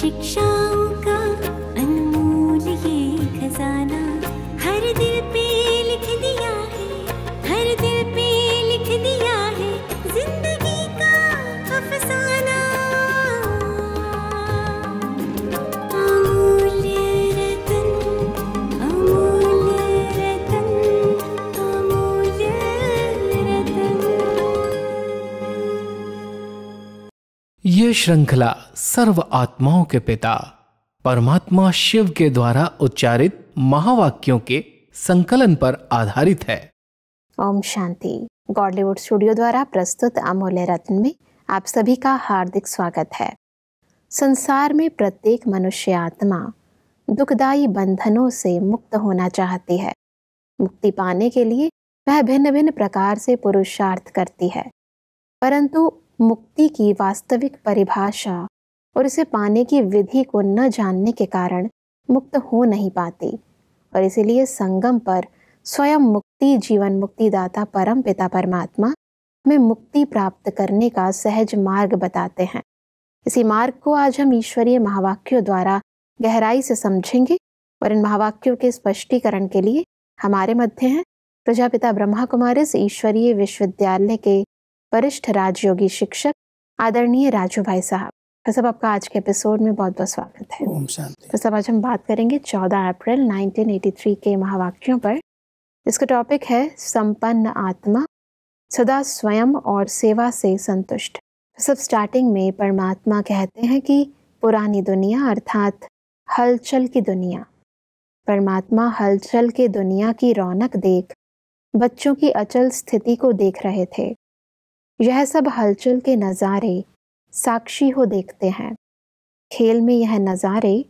शिक्षाओं का अनमोल ये खजाना हर दिल पे लिख दिया है, हर दिल पे लिख दिया है जिंदगी का अफसाना। अमूल्य रतन, अमूल्य रतन, अमूल्य रतन। ये श्रृंखला सर्व आत्माओं के पिता परमात्मा शिव के द्वारा उच्चारित महावाक्यों के संकलन पर आधारित है। ओम शांति। गॉडलीवुड स्टूडियो द्वारा प्रस्तुत अमूल्य रत्न में आप सभी का हार्दिक स्वागत है। संसार में प्रत्येक मनुष्य आत्मा दुखदायी बंधनों से मुक्त होना चाहती है। मुक्ति पाने के लिए वह भिन्न भिन्न प्रकार से पुरुषार्थ करती है, परंतु मुक्ति की वास्तविक परिभाषा और इसे पाने की विधि को न जानने के कारण मुक्त हो नहीं पाती, और इसीलिए संगम पर स्वयं मुक्ति जीवन मुक्तिदाता परम पिता परमात्मा हमें मुक्ति प्राप्त करने का सहज मार्ग बताते हैं। इसी मार्ग को आज हम ईश्वरीय महावाक्यों द्वारा गहराई से समझेंगे, और इन महावाक्यों के स्पष्टीकरण के लिए हमारे मध्य हैं प्रजापिता ब्रह्मा कुमारिस ईश्वरीय विश्वविद्यालय के वरिष्ठ राजयोगी शिक्षक आदरणीय राजू भाई साहब। तो सब आपका आज के एपिसोड में बहुत बहुत स्वागत है। ओम शांति। तो सब आज हम बात करेंगे 14 अप्रैल 1983 के महावाक्यों पर। इसका टॉपिक है संपन्न आत्मा सदा स्वयं और सेवा से संतुष्ट। सब स्टार्टिंग में परमात्मा कहते हैं कि पुरानी दुनिया अर्थात हलचल की दुनिया, परमात्मा हलचल के दुनिया की रौनक देख बच्चों की अचल स्थिति को देख रहे थे। यह सब हलचल के नज़ारे साक्षी हो देखते हैं। खेल में यह नज़ारे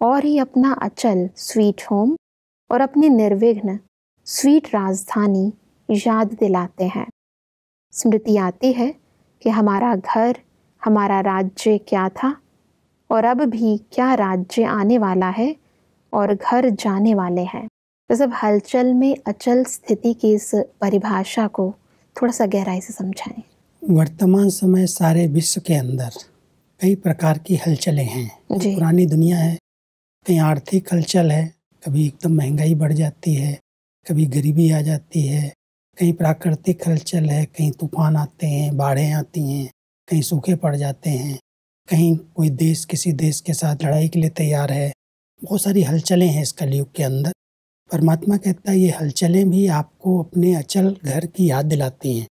और ही अपना अचल स्वीट होम और अपनी निर्विघ्न स्वीट राजधानी याद दिलाते हैं। स्मृति आती है कि हमारा घर, हमारा राज्य क्या था और अब भी क्या राज्य आने वाला है और घर जाने वाले हैं। तो सब हलचल में अचल स्थिति की इस परिभाषा को थोड़ा सा गहराई से समझाएं। वर्तमान समय सारे विश्व के अंदर कई प्रकार की हलचलें हैं। पुरानी दुनिया है, कहीं आर्थिक हलचल है, कभी एकदम महंगाई बढ़ जाती है, कभी गरीबी आ जाती है, कहीं प्राकृतिक हलचल है, कहीं तूफान आते हैं, बाढ़ें आती हैं, कहीं सूखे पड़ जाते हैं, कहीं कोई देश किसी देश के साथ लड़ाई के लिए तैयार है। बहुत सारी हलचलें हैं इस कलयुग के अंदर। परमात्मा कहता है ये हलचलें भी आपको अपने अचल घर की याद दिलाती हैं,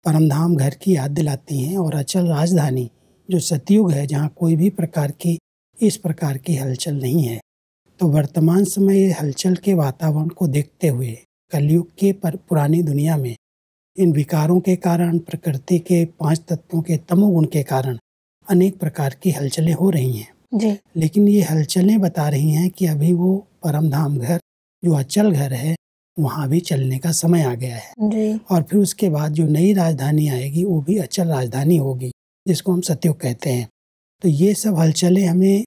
परमधाम घर की याद दिलाती हैं, और अचल राजधानी जो सतयुग है जहाँ कोई भी प्रकार की इस प्रकार की हलचल नहीं है। तो वर्तमान समय हलचल के वातावरण को देखते हुए कलयुग के पुरानी दुनिया में इन विकारों के कारण, प्रकृति के 5 तत्वों के तमोगुण के कारण अनेक प्रकार की हलचलें हो रही हैं जी। लेकिन ये हलचलें बता रही हैं कि अभी वो परमधाम घर जो अचल घर है वहाँ भी चलने का समय आ गया है जी। और फिर उसके बाद जो नई राजधानी आएगी वो भी अचल राजधानी होगी, जिसको हम सतयुग कहते हैं। तो ये सब हलचलें हमें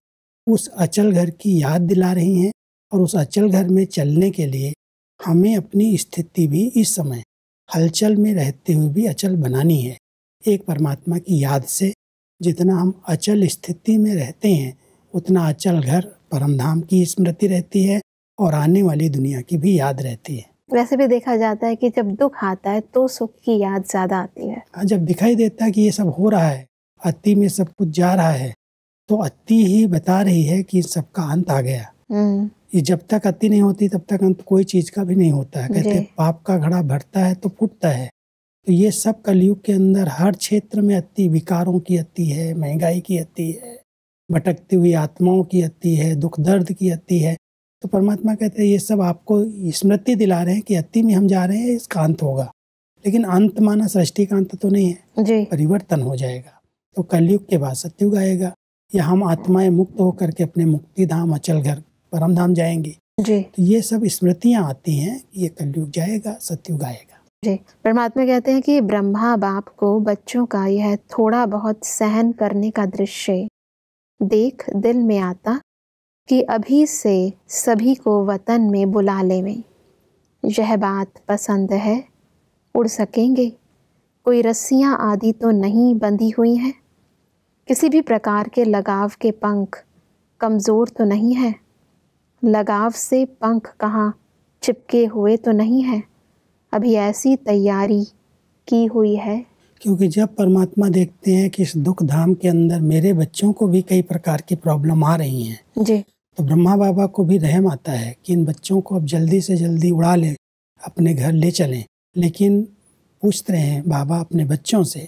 उस अचल घर की याद दिला रही हैं, और उस अचल घर में चलने के लिए हमें अपनी स्थिति भी इस समय हलचल में रहते हुए भी अचल बनानी है। एक परमात्मा की याद से जितना हम अचल स्थिति में रहते हैं उतना अचल घर परमधाम की स्मृति रहती है और आने वाली दुनिया की भी याद रहती है। वैसे भी देखा जाता है कि जब दुख आता है तो सुख की याद ज्यादा आती है। जब दिखाई देता है कि ये सब हो रहा है, अति में सब कुछ जा रहा है, तो अति ही बता रही है कि सबका अंत आ गया। ये जब तक अति नहीं होती तब तक अंत कोई चीज का भी नहीं होता है। कहते हैं पाप का घड़ा भरता है तो फूटता है। तो ये सब कलयुग के अंदर हर क्षेत्र में अति, विकारों की अति है, महंगाई की अति है, भटकती हुई आत्माओं की अति है, दुख दर्द की अति है। तो परमात्मा कहते हैं ये सब आपको स्मृति दिला रहे हैं कि अति में हम जा रहे हैं, इसका अंत होगा। लेकिन अंत माना सृष्टि का अंत तो नहीं है जी। परिवर्तन हो जाएगा। तो कलयुग के बाद सतयुग आएगा, या हम आत्माएं मुक्त होकर के अपने मुक्ति धाम अचल घर परम धाम जाएंगे जी। तो ये सब स्मृतियां आती हैं कि ये कलयुग जाएगा, सतयुग आएगा जी। परमात्मा कहते हैं कि ब्रह्मा बाप को बच्चों का यह थोड़ा बहुत सहन करने का दृश्य देख दिल में आता कि अभी से सभी को वतन में बुला लेवें। यह बात पसंद है, उड़ सकेंगे, कोई रस्सियां आदि तो नहीं बंधी हुई हैं। किसी भी प्रकार के लगाव के पंख कमज़ोर तो नहीं है, लगाव से पंख कहाँ चिपके हुए तो नहीं है, अभी ऐसी तैयारी की हुई है। क्योंकि जब परमात्मा देखते हैं कि इस दुख धाम के अंदर मेरे बच्चों को भी कई प्रकार की प्रॉब्लम आ रही हैं जी, तो ब्रह्मा बाबा को भी रहम आता है कि इन बच्चों को अब जल्दी से जल्दी उड़ा लें, अपने घर ले चलें। लेकिन पूछते हैं बाबा अपने बच्चों से,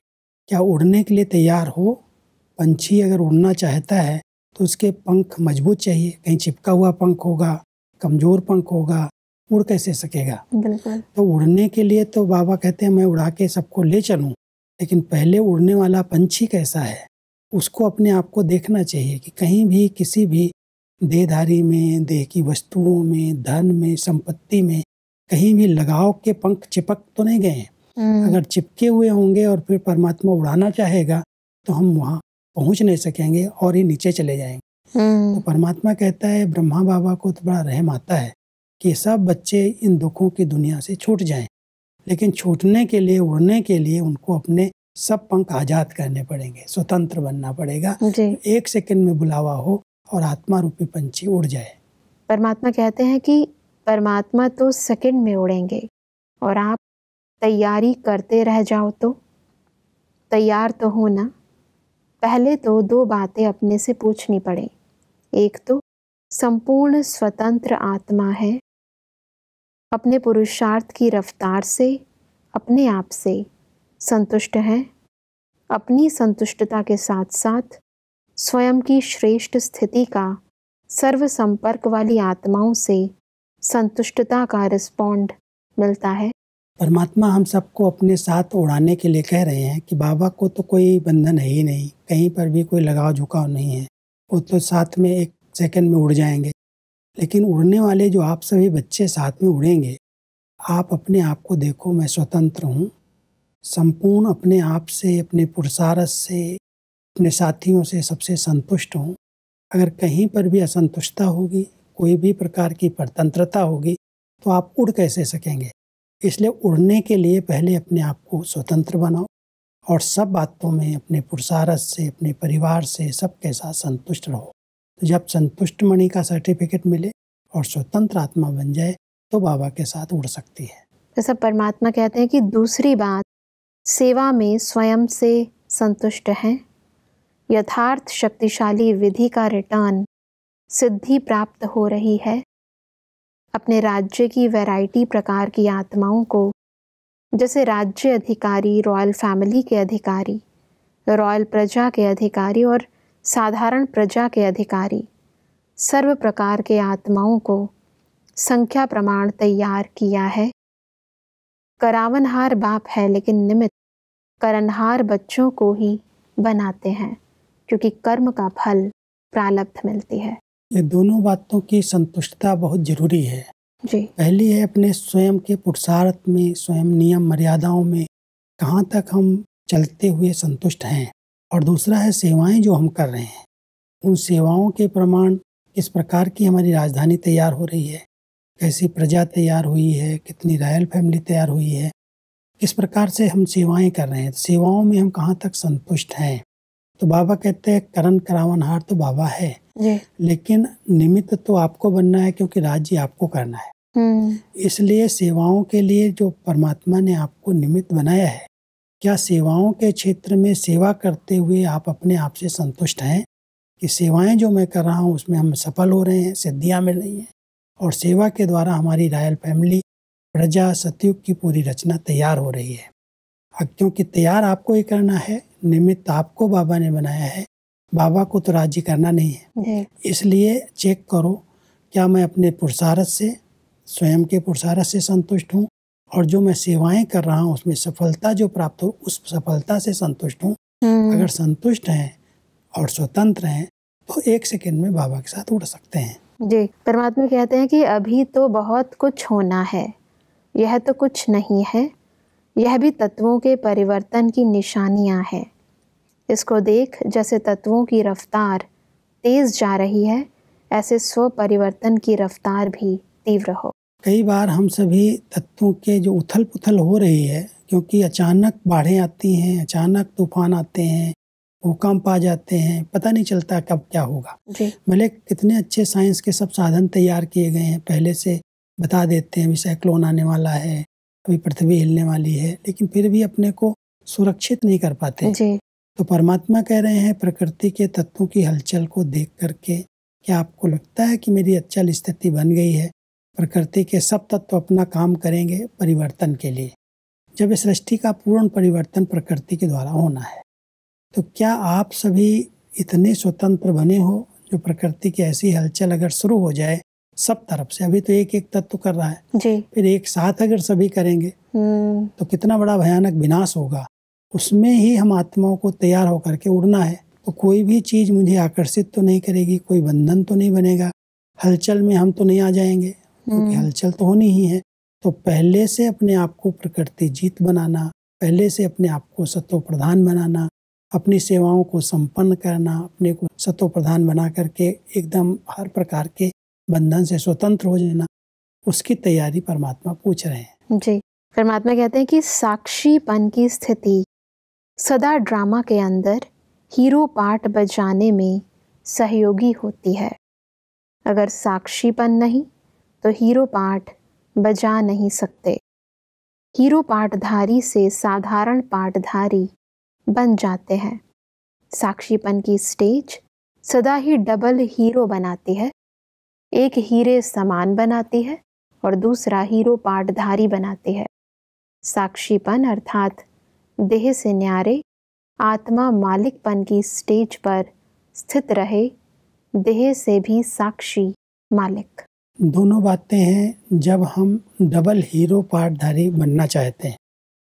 क्या उड़ने के लिए तैयार हो? पंछी अगर उड़ना चाहता है तो उसके पंख मजबूत चाहिए, कहीं चिपका हुआ पंख होगा, कमज़ोर पंख होगा, उड़ कैसे सकेगा? बिल्कुल। तो उड़ने के लिए तो बाबा कहते हैं मैं उड़ा के सबको ले चलूं, लेकिन पहले उड़ने वाला पंछी कैसा है उसको अपने आप को देखना चाहिए कि कहीं भी किसी भी देहधारी में, देह की वस्तुओं में, धन में, संपत्ति में कहीं भी लगाव के पंख चिपक तो नहीं गए हैं। अगर चिपके हुए होंगे और फिर परमात्मा उड़ाना चाहेगा तो हम वहाँ पहुँच नहीं सकेंगे और ही नीचे चले जाएंगे। तो परमात्मा कहता है, ब्रह्मा बाबा को तो बड़ा रहम आता है कि सब बच्चे इन दुखों की दुनिया से छूट जाएं, लेकिन छूटने के लिए, उड़ने के लिए उनको अपने सब पंख आज़ाद करने पड़ेंगे, स्वतंत्र बनना पड़ेगा। एक सेकंड में बुलावा हो और आत्मा रूपी पंछी उड़ जाए। परमात्मा कहते हैं कि परमात्मा तो सेकंड में उड़ेंगे और आप तैयारी करते रह जाओ। तो तैयार तो हो ना। पहले तो दो बातें अपने से पूछनी पड़े। एक तो संपूर्ण स्वतंत्र आत्मा है, अपने पुरुषार्थ की रफ्तार से अपने आप से संतुष्ट है, अपनी संतुष्टता के साथ साथ स्वयं की श्रेष्ठ स्थिति का सर्व संपर्क वाली आत्माओं से संतुष्टता का रिस्पॉन्ड मिलता है। परमात्मा हम सबको अपने साथ उड़ाने के लिए कह रहे हैं कि बाबा को तो कोई बंधन है ही नहीं, कहीं पर भी कोई लगाव झुकाव नहीं है, वो तो साथ में एक सेकंड में उड़ जाएंगे। लेकिन उड़ने वाले जो आप सभी बच्चे साथ में उड़ेंगे, आप अपने आप को देखो, मैं स्वतंत्र हूँ, संपूर्ण अपने आप से, अपने पुरुषार्थ से, अपने साथियों से सबसे संतुष्ट हूँ। अगर कहीं पर भी असंतुष्टता होगी, कोई भी प्रकार की परतंत्रता होगी तो आप उड़ कैसे सकेंगे? इसलिए उड़ने के लिए पहले अपने आप को स्वतंत्र बनाओ और सब बातों में अपने पुरुषार्थ से, अपने परिवार से, सबके साथ संतुष्ट रहो। तो जब संतुष्ट मणि का सर्टिफिकेट मिले और स्वतंत्र आत्मा बन जाए तो बाबा के साथ उड़ सकती है। जैसा परमात्मा कहते हैं कि दूसरी बात, सेवा में स्वयं से संतुष्ट हैं, यथार्थ शक्तिशाली विधि का रिटर्न सिद्धि प्राप्त हो रही है। अपने राज्य की वैरायटी प्रकार की आत्माओं को, जैसे राज्य अधिकारी, रॉयल फैमिली के अधिकारी, रॉयल प्रजा के अधिकारी और साधारण प्रजा के अधिकारी, सर्व प्रकार के आत्माओं को संख्या प्रमाण तैयार किया है। करावनहार बाप है लेकिन निमित्त करनहार बच्चों को ही बनाते हैं, क्योंकि कर्म का फल प्रारब्ध मिलती है। ये दोनों बातों की संतुष्टता बहुत जरूरी है जी। पहली है अपने स्वयं के पुरुषार्थ में, स्वयं नियम मर्यादाओं में कहाँ तक हम चलते हुए संतुष्ट हैं, और दूसरा है सेवाएं जो हम कर रहे हैं, उन सेवाओं के प्रमाण किस प्रकार की हमारी राजधानी तैयार हो रही है, कैसी प्रजा तैयार हुई है, कितनी रॉयल फैमिली तैयार हुई है, किस प्रकार से हम सेवाएं कर रहे हैं, सेवाओं में हम कहाँ तक संतुष्ट हैं। तो बाबा कहते हैं करण करावनहार तो बाबा है जी। लेकिन निमित्त तो आपको बनना है, क्योंकि राज्य आपको करना है। इसलिए सेवाओं के लिए जो परमात्मा ने आपको निमित्त बनाया है, क्या सेवाओं के क्षेत्र में सेवा करते हुए आप अपने आप से संतुष्ट हैं कि सेवाएं जो मैं कर रहा हूँ उसमें हम सफल हो रहे हैं, सिद्धियाँ मिल रही हैं, और सेवा के द्वारा हमारी रॉयल फैमिली, प्रजा, सतयुग की पूरी रचना तैयार हो रही है। क्योंकि तैयार आपको ही करना है, निमित्त आपको बाबा ने बनाया है, बाबा को तो राज्य करना नहीं है। इसलिए चेक करो, क्या मैं अपने पुरुषार्थ से, स्वयं के पुरुषार्थ से संतुष्ट हूँ, और जो मैं सेवाएं कर रहा हूँ उसमें सफलता जो प्राप्त हो उस सफलता से संतुष्ट हूँ। अगर संतुष्ट हैं और स्वतंत्र हैं तो एक सेकंड में बाबा के साथ उड़ सकते हैं। जी। परमात्मा कहते हैं कि अभी तो बहुत कुछ होना है, यह तो कुछ नहीं है, यह भी तत्वों के परिवर्तन की निशानियां हैं। इसको देख, जैसे तत्वों की रफ्तार तेज जा रही है, ऐसे स्व परिवर्तन की रफ्तार भी तीव्र हो। कई बार हम सभी तत्वों के जो उथल पुथल हो रही है, क्योंकि अचानक बाढ़ें आती हैं, अचानक तूफान आते हैं, भूकंप आ जाते हैं, पता नहीं चलता कब क्या होगा। भले कितने अच्छे साइंस के सब साधन तैयार किए गए हैं, पहले से बता देते हैं, अभी साइक्लोन आने वाला है, अभी पृथ्वी हिलने वाली है, लेकिन फिर भी अपने को सुरक्षित नहीं कर पाते। तो परमात्मा कह रहे हैं प्रकृति के तत्वों की हलचल को देख करके क्या आपको लगता है कि मेरी अचल स्थिति बन गई है? प्रकृति के सब तत्व अपना काम करेंगे परिवर्तन के लिए। जब इस सृष्टि का पूर्ण परिवर्तन प्रकृति के द्वारा होना है, तो क्या आप सभी इतने स्वतंत्र बने हो जो प्रकृति की ऐसी हलचल अगर शुरू हो जाए सब तरफ से, अभी तो एक एक तत्व कर रहा है जी, फिर एक साथ अगर सभी करेंगे तो कितना बड़ा भयानक विनाश होगा। उसमें ही हम आत्माओं को तैयार होकर के उड़ना है, तो कोई भी चीज मुझे आकर्षित तो नहीं करेगी, कोई बंधन तो नहीं बनेगा, हलचल में हम तो नहीं आ जाएंगे, क्योंकि हलचल तो होनी ही है। तो पहले से अपने आप को प्रकृति जीत बनाना, पहले से अपने आप को सत्व प्रधान बनाना, अपनी सेवाओं को संपन्न करना, अपने को सत्व प्रधान बना करके एकदम हर प्रकार के बंधन से स्वतंत्र हो जाना, उसकी तैयारी परमात्मा पूछ रहे हैं जी। परमात्मा कहते हैं कि साक्षीपन की स्थिति सदा ड्रामा के अंदर हीरो पार्ट बजाने में सहयोगी होती है। अगर साक्षीपन नहीं तो हीरो पार्ट बजा नहीं सकते। हीरो पार्टधारी से साधारण पार्टधारी बन जाते हैं। साक्षीपन की स्टेज सदा ही डबल हीरो बनाती है, एक हीरे समान बनाती है और दूसरा हीरो पार्टधारी बनाती है। साक्षीपन अर्थात देह से न्यारे आत्मा मालिकपन की स्टेज पर स्थित रहे, देह से भी साक्षी मालिक। दोनों बातें हैं जब हम डबल हीरो पार्टधारी बनना चाहते हैं।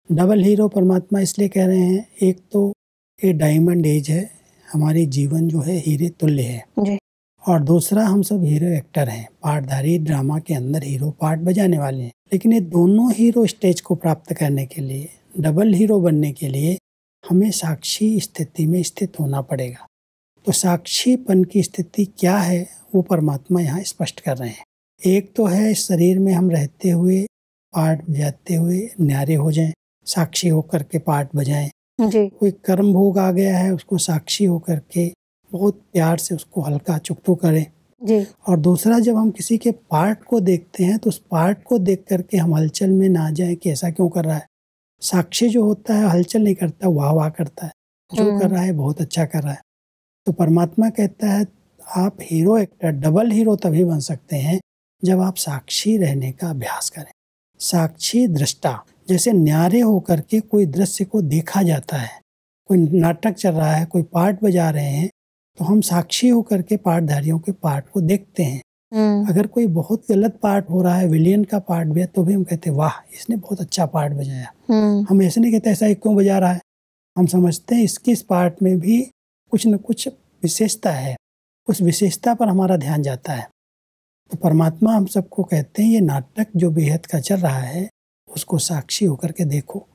डबल हीरो परमात्मा इसलिए कह रहे हैं, एक तो ये डायमंड एज है, हमारी जीवन जो है हीरे तुल्य है जी। और दूसरा हम सब हीरो एक्टर हैं, पार्टधारी ड्रामा के अंदर हीरो पार्ट बजाने वाले हैं। लेकिन ये दोनों हीरो स्टेज को प्राप्त करने के लिए, डबल हीरो बनने के लिए हमें साक्षी स्थिति में स्थित होना पड़ेगा। तो साक्षीपन की स्थिति क्या है वो परमात्मा यहाँ स्पष्ट कर रहे हैं। एक तो है शरीर में हम रहते हुए पार्ट बजाते हुए न्यारे हो जाएं, साक्षी होकर के पार्ट बजाएं जी। कोई कर्म भोग आ गया है उसको साक्षी होकर के बहुत प्यार से उसको हल्का चुकतो करें जी। और दूसरा जब हम किसी के पार्ट को देखते हैं तो उस पार्ट को देख करके हम हलचल में ना जाए कि ऐसा क्यों कर रहा है। साक्षी जो होता है हलचल नहीं करता, वाह वाह करता है, जो कर रहा है बहुत अच्छा कर रहा है। तो परमात्मा कहता है आप हीरो एक्टर, डबल हीरो तभी बन सकते हैं जब आप साक्षी रहने का अभ्यास करें। साक्षी दृष्टा, जैसे न्यारे होकर के कोई दृश्य को देखा जाता है, कोई नाटक चल रहा है, कोई पार्ट बजा रहे हैं, तो हम साक्षी होकर के पार्टधारियों के पार्ट को देखते हैं। अगर कोई बहुत गलत पार्ट हो रहा है, विलियन का पार्ट भी है, तो भी हम कहते हैं वाह इसने बहुत अच्छा पार्ट बजाया। हम ऐसे नहीं कहते ऐसा क्यों बजा रहा है, हम समझते हैं इसकी इस पार्ट में भी कुछ न कुछ विशेषता है, उस विशेषता पर हमारा ध्यान जाता है। तो परमात्मा हम सबको कहते हैं ये नाटक जो बेहद का चल रहा है उसको साक्षी होकर के देखो,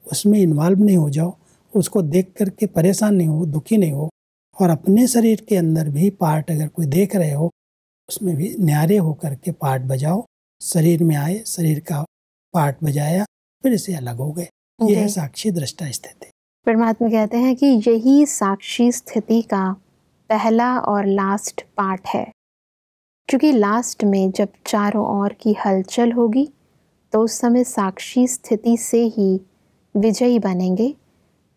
उसमें इन्वॉल्व नहीं हो जाओ, उसको देख करके परेशान नहीं हो, दुखी नहीं हो, और अपने शरीर के अंदर भी पार्ट अगर कोई देख रहे हो उसमें भी न्यारे होकर के पार्ट बजाओ। शरीर में आए, शरीर का पार्ट बजाया, फिर से अलग हो गए। यह है साक्षी दृष्टा स्थिति। परमात्मा कहते हैं कि यही साक्षी स्थिति का पहला और लास्ट पार्ट है, क्योंकि लास्ट में जब चारों ओर की हलचल होगी तो उस समय साक्षी स्थिति से ही विजयी बनेंगे।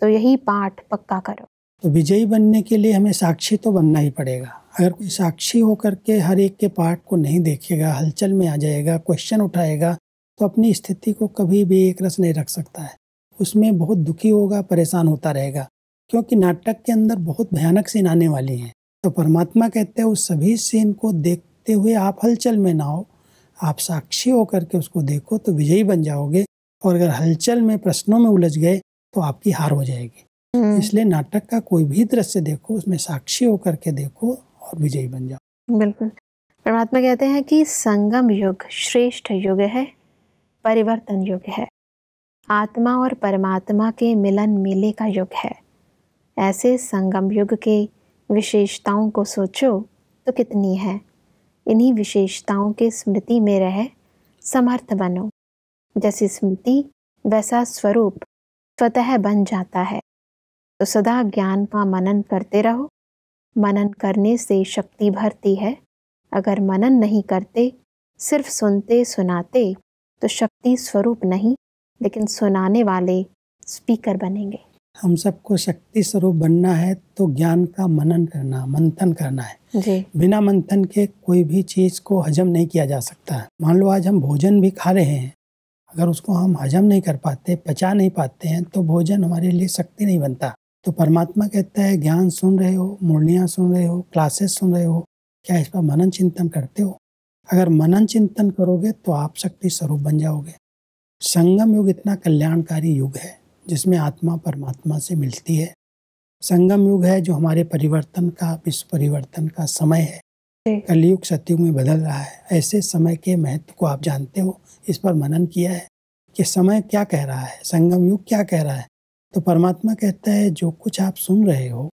तो यही पाठ पक्का करो। तो विजयी बनने के लिए हमें साक्षी तो बनना ही पड़ेगा। अगर कोई साक्षी होकर के हर एक के पार्ट को नहीं देखेगा, हलचल में आ जाएगा, क्वेश्चन उठाएगा, तो अपनी स्थिति को कभी भी एक रस नहीं रख सकता है। उसमें बहुत दुखी होगा, परेशान होता रहेगा, क्योंकि नाटक के अंदर बहुत भयानक सीन आने वाली हैं। तो परमात्मा कहते हैं उस सभी सीन को देखते हुए आप हलचल में ना हो, आप साक्षी होकर के उसको देखो तो विजयी बन जाओगे। और अगर हलचल में प्रश्नों में उलझ गए तो आपकी हार हो जाएगी। इसलिए नाटक का कोई भी दृश्य देखो, उसमें साक्षी होकर के देखो और विजयी बन जाओ। बिल्कुल। परमात्मा कहते हैं कि संगम युग श्रेष्ठ युग है, परिवर्तन युग है, आत्मा और परमात्मा के मिलन मेले का युग है। ऐसे संगम युग के विशेषताओं को सोचो तो कितनी है। इन्हीं विशेषताओं के स्मृति में रह समर्थ बनो। जैसी स्मृति वैसा स्वरूप स्वतः बन जाता है। तो सदा ज्ञान का मनन करते रहो। मनन करने से शक्ति भरती है। अगर मनन नहीं करते, सिर्फ सुनते सुनाते, तो शक्ति स्वरूप नहीं लेकिन सुनाने वाले स्पीकर बनेंगे। हम सबको शक्ति स्वरूप बनना है तो ज्ञान का मनन करना, मंथन करना है जी। बिना मंथन के कोई भी चीज़ को हजम नहीं किया जा सकता। मान लो आज हम भोजन भी खा रहे हैं, अगर उसको हम हजम नहीं कर पाते, पचा नहीं पाते हैं, तो भोजन हमारे लिए शक्ति नहीं बनता। तो परमात्मा कहता है ज्ञान सुन रहे हो, मुरलियाँ सुन रहे हो, क्लासेस सुन रहे हो, क्या इस पर मनन चिंतन करते हो? अगर मनन चिंतन करोगे तो आप शक्ति स्वरूप बन जाओगे। संगम युग इतना कल्याणकारी युग है जिसमें आत्मा परमात्मा से मिलती है। संगम युग है जो हमारे परिवर्तन का, विश्व परिवर्तन का समय है। कलयुग सतयुग में बदल रहा है। ऐसे समय के महत्व को आप जानते हो, इस पर मनन किया है कि समय क्या कह रहा है, संगम युग क्या कह रहा है। तो परमात्मा कहता है जो कुछ आप सुन रहे हो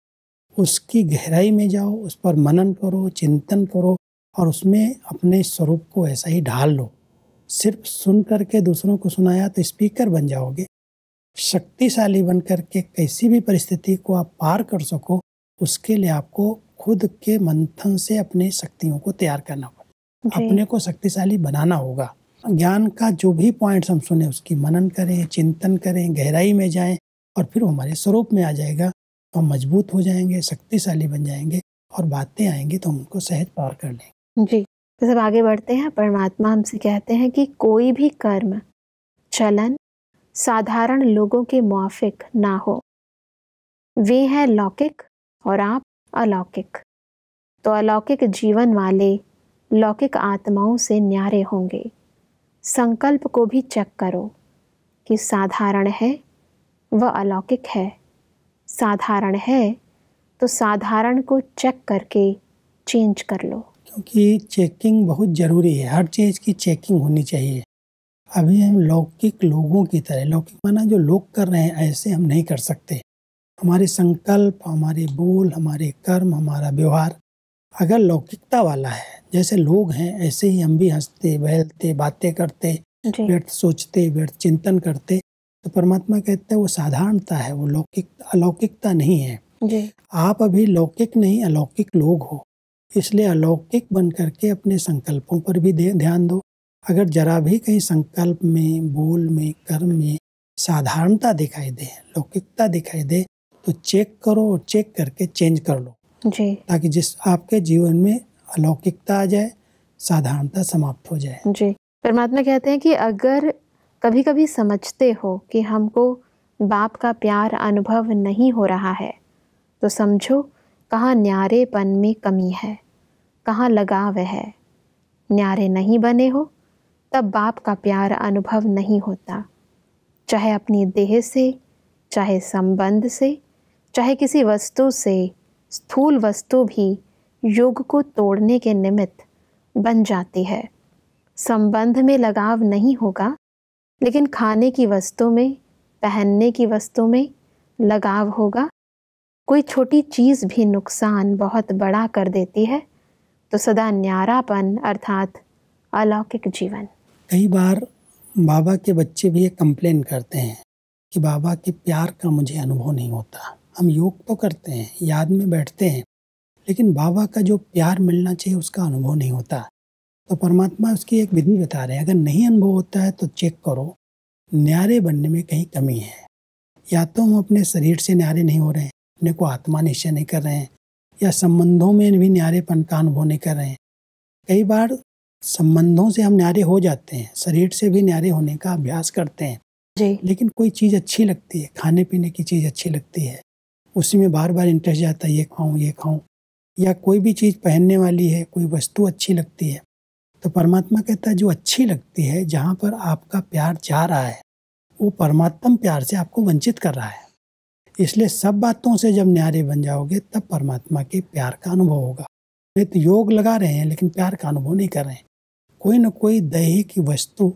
उसकी गहराई में जाओ, उस पर मनन करो, चिंतन करो और उसमें अपने स्वरूप को ऐसा ही ढाल लो। सिर्फ सुन करके दूसरों को सुनाया तो स्पीकर बन जाओगे। शक्तिशाली बन करके कैसी भी परिस्थिति को आप पार कर सको, उसके लिए आपको खुद के मंथन से अपने शक्तियों को तैयार करना होगा, अपने को शक्तिशाली बनाना होगा। ज्ञान का जो भी पॉइंट्स हम सुने उसकी मनन करें, चिंतन करें, गहराई में जाएं और फिर हमारे स्वरूप में आ जाएगा तो हम मजबूत हो जाएंगे, शक्तिशाली बन जाएंगे और बातें आएंगी तो हम उनको सहज पार कर लेंगे। जी। तो सब आगे बढ़ते हैं। परमात्मा हमसे कहते हैं कि कोई भी कर्म, चलन साधारण लोगों के मुआफिक ना हो। वे हैं लौकिक और आप अलौकिक। तो अलौकिक जीवन वाले लौकिक आत्माओं से न्यारे होंगे। संकल्प को भी चेक करो कि साधारण है वह अलौकिक है। साधारण है तो साधारण को चेक करके चेंज कर लो, क्योंकि चेकिंग बहुत ज़रूरी है। हर चीज़ की चेकिंग होनी चाहिए। अभी हम लौकिक लोगों की तरह, लौकिक माना जो लोग कर रहे हैं, ऐसे हम नहीं कर सकते। हमारे संकल्प, हमारे बोल, हमारे कर्म, हमारा व्यवहार अगर लौकिकता वाला है, जैसे लोग हैं ऐसे ही हम भी हंसते, बहलते, बातें करते, व्यर्थ सोचते, व्यर्थ चिंतन करते, तो परमात्मा कहता है वो साधारणता है, वो अलौकिकता नहीं है। जी। आप अभी लौकिक नहीं अलौकिक लोग हो, इसलिए अलौकिक बन करके अपने संकल्पों पर भी ध्यान दो। अगर जरा भी कहीं संकल्प में, बोल में, कर्म में साधारणता दिखाई दे, लौकिकता दिखाई दे, तो चेक करो और चेक करके चेंज कर लो जी। ताकि जिस आपके जीवन में अलौकिकता आ जाए, साधारणता समाप्त हो जाए। जी। परमात्मा कहते हैं कि अगर कभी कभी समझते हो कि हमको बाप का प्यार अनुभव नहीं हो रहा है, तो समझो कहाँ न्यारेपन में कमी है, कहाँ लगाव है। न्यारे नहीं बने हो तब बाप का प्यार अनुभव नहीं होता, चाहे अपनी देह से, चाहे संबंध से, चाहे किसी वस्तु से। स्थूल वस्तु भी योग को तोड़ने के निमित्त बन जाती है। संबंध में लगाव नहीं होगा, लेकिन खाने की वस्तु में, पहनने की वस्तु में लगाव होगा। कोई छोटी चीज़ भी नुकसान बहुत बड़ा कर देती है। तो सदा न्यारापन अर्थात अलौकिक जीवन। कई बार बाबा के बच्चे भी ये कंप्लेन करते हैं कि बाबा के प्यार का मुझे अनुभव नहीं होता। हम योग तो करते हैं, याद में बैठते हैं, लेकिन बाबा का जो प्यार मिलना चाहिए उसका अनुभव नहीं होता। तो परमात्मा उसकी एक विधि बता रहे हैं। अगर नहीं अनुभव होता है तो चेक करो, न्यारे बनने में कहीं कमी है। या तो हम अपने शरीर से न्यारे नहीं हो रहे हैं, अपने को आत्मा निश्चय नहीं कर रहे हैं, या संबंधों में भी न्यारेपन का अनुभव नहीं कर रहे हैं। कई बार संबंधों से हम न्यारे हो जाते हैं, शरीर से भी न्यारे होने का अभ्यास करते हैं जी। लेकिन कोई चीज़ अच्छी लगती है, खाने पीने की चीज़ अच्छी लगती है, उसी में बार बार इंटरेस्ट जाता है, ये खाऊं ये खाऊं। या कोई भी चीज़ पहनने वाली है, कोई वस्तु अच्छी लगती है, तो परमात्मा कहता है जो अच्छी लगती है, जहाँ पर आपका प्यार जा रहा है, वो परमात्मा प्यार से आपको वंचित कर रहा है। इसलिए सब बातों से जब न्यारे बन जाओगे तब परमात्मा के प्यार का अनुभव होगा। नहीं तो योग लगा रहे हैं लेकिन प्यार का अनुभव नहीं कर रहे हैं। कोई न कोई दैहिक वस्तु,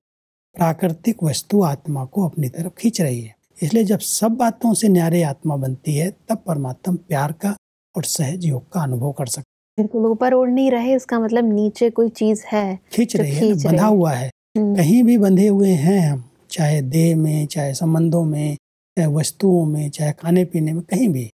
प्राकृतिक वस्तु आत्मा को अपनी तरफ खींच रही है। इसलिए जब सब बातों से न्यारे आत्मा बनती है तब परमात्मा प्यार का और सहज योग का अनुभव कर सकते हैं। बिल्कुल ऊपर उड़ नहीं रहे, इसका मतलब नीचे कोई चीज है, खींच रही है, बंधा हुआ है। कहीं भी बंधे हुए हैं हम, चाहे देह में, चाहे संबंधों में, चाहे वस्तुओं में, चाहे खाने पीने में, कहीं भी।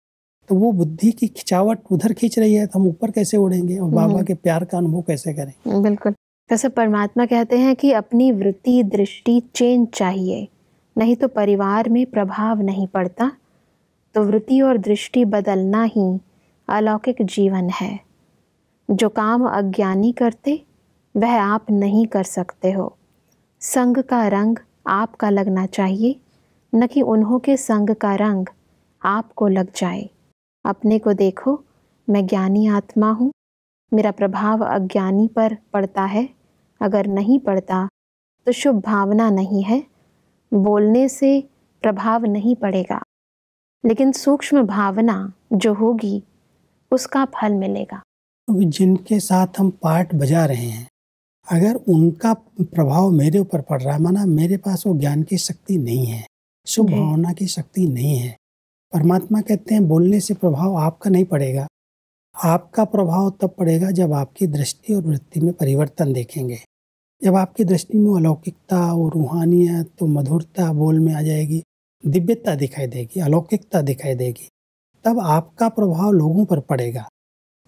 तो वो बुद्धि की खिंचावट उधर खींच रही है, तो हम ऊपर कैसे उड़ेंगे और बाबा के प्यार का अनुभव कैसे करें? बिल्कुल। जैसे परमात्मा कहते हैं कि अपनी वृत्ति दृष्टि चेंज चाहिए, नहीं तो परिवार में प्रभाव नहीं पड़ता। तो वृत्ति और दृष्टि बदलना ही अलौकिक जीवन है। जो काम अज्ञानी करते वह आप नहीं कर सकते हो। संग का रंग आपका लगना चाहिए, न कि उन्हों के संग का रंग आपको लग जाए। अपने को देखो, मैं ज्ञानी आत्मा हूँ, मेरा प्रभाव अज्ञानी पर पड़ता है। अगर नहीं पड़ता तो शुभ भावना नहीं है, बोलने से प्रभाव नहीं पड़ेगा, लेकिन सूक्ष्म भावना जो होगी उसका फल मिलेगा। जिनके साथ हम पाठ बजा रहे हैं, अगर उनका प्रभाव मेरे ऊपर पड़ रहा है, माना मेरे पास वो ज्ञान की शक्ति नहीं है, शुभ भावना की शक्ति नहीं है। परमात्मा कहते हैं बोलने से प्रभाव आपका नहीं पड़ेगा। आपका प्रभाव तब पड़ेगा जब आपकी दृष्टि और वृत्ति में परिवर्तन देखेंगे। जब आपकी दृष्टि में अलौकिकता और रूहानियत तो मधुरता बोल में आ जाएगी, दिव्यता दिखाई देगी, अलौकिकता दिखाई देगी, तब आपका प्रभाव लोगों पर पड़ेगा।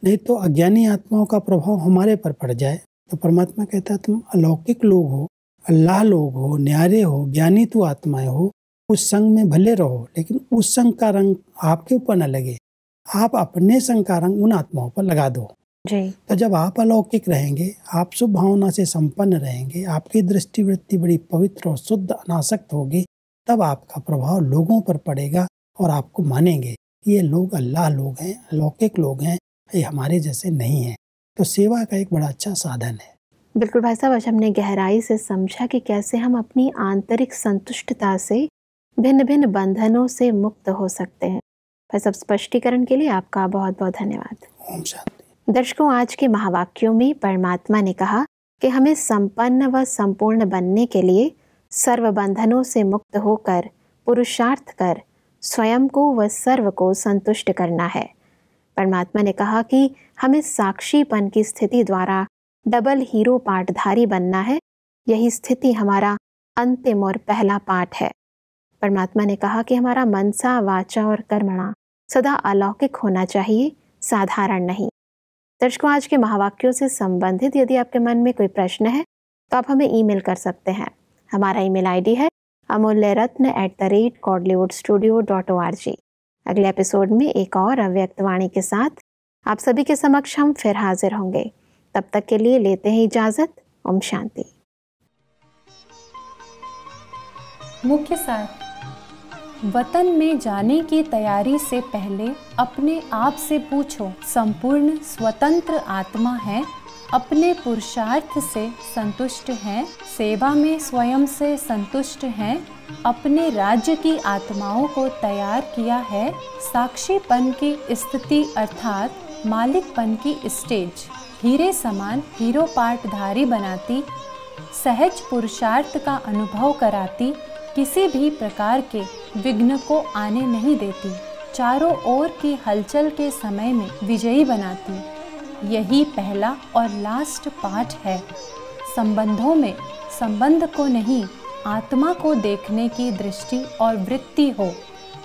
नहीं तो अज्ञानी आत्माओं का प्रभाव हमारे पर पड़ जाए तो परमात्मा कहता है तुम अलौकिक लोग हो, अल्लाह लोग हो, न्यारे हो, ज्ञानी तो आत्माएं हो, उस संग में भले रहो, लेकिन उस संग का रंग आपके ऊपर न लगे। आप अपने संग का रंग उन आत्माओं पर लगा दो जी। तो जब आप अलौकिक रहेंगे, आप शुभ भावना से संपन्न रहेंगे, आपकी दृष्टि वृत्ति बड़ी पवित्र और शुद्ध अनासक्त होगी, तब आपका प्रभाव लोगों पर पड़ेगा और आपको मानेंगे कि ये लोग अल्लाह लोग हैं, अलौकिक लोग हैं, ये हमारे जैसे नहीं हैं। तो सेवा का एक बड़ा अच्छा साधन है। बिल्कुल भाई साहब, आज हमने गहराई से समझा कि कैसे हम अपनी आंतरिक संतुष्टता से भिन्न भिन्न बंधनों से मुक्त हो सकते हैं। भाई साहब, स्पष्टीकरण के लिए आपका बहुत बहुत धन्यवाद। ओम शांति। दर्शकों, आज के महावाक्यों में परमात्मा ने कहा कि हमें संपन्न व संपूर्ण बनने के लिए सर्व बंधनों से मुक्त होकर पुरुषार्थ कर स्वयं को व सर्व को संतुष्ट करना है। परमात्मा ने कहा कि हमें साक्षीपन की स्थिति द्वारा डबल हीरो पाठधारी बनना है। यही स्थिति हमारा अंतिम और पहला पाठ है। परमात्मा ने कहा कि हमारा मनसा वाचा और कर्मणा सदा अलौकिक होना चाहिए, साधारण नहीं। दर्शकों, आज के महावाक्यों से संबंधित यदि आपके मन में कोई प्रश्न है तो आप हमें ईमेल कर सकते हैं। हमारा ईमेल आईडी है amulyaratna@godlywoodstudio.org। अगले एपिसोड में एक और अव्यक्त वाणी के साथ आप सभी के समक्ष हम फिर हाजिर होंगे। तब तक के लिए लेते हैं इजाजत। ओम शांति। मुख्य सार, वतन में जाने की तैयारी से पहले अपने आप से पूछो, संपूर्ण स्वतंत्र आत्मा है, अपने पुरुषार्थ से संतुष्ट हैं, सेवा में स्वयं से संतुष्ट हैं, अपने राज्य की आत्माओं को तैयार किया है, साक्षीपन की स्थिति अर्थात मालिकपन की स्टेज, हीरे समान हीरो पाठधारी बनाती, सहज पुरुषार्थ का अनुभव कराती, किसी भी प्रकार के विघ्न को आने नहीं देती, चारों ओर की हलचल के समय में विजयी बनाती। यही पहला और लास्ट पाठ है। संबंधों में संबंध को नहीं, आत्मा को देखने की दृष्टि और वृत्ति हो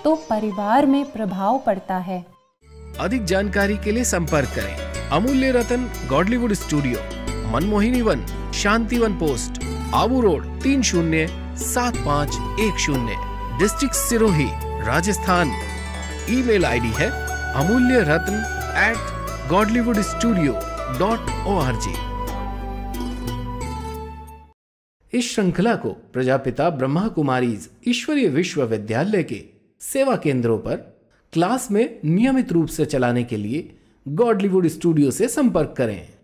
तो परिवार में प्रभाव पड़ता है। अधिक जानकारी के लिए संपर्क करें Amulya Ratan Godlywood studio, Manmohini Van, Shantivan post, Abu road 307510, district Sirohi, Rajasthan. Email ID है amulyaratn@godlywoodstudio.org। इस श्रृंखला को प्रजापिता ब्रह्मा कुमारीज ईश्वरीय विश्वविद्यालय के सेवा केंद्रों पर क्लास में नियमित रूप से चलाने के लिए गॉडलीवुड स्टूडियो से संपर्क करें।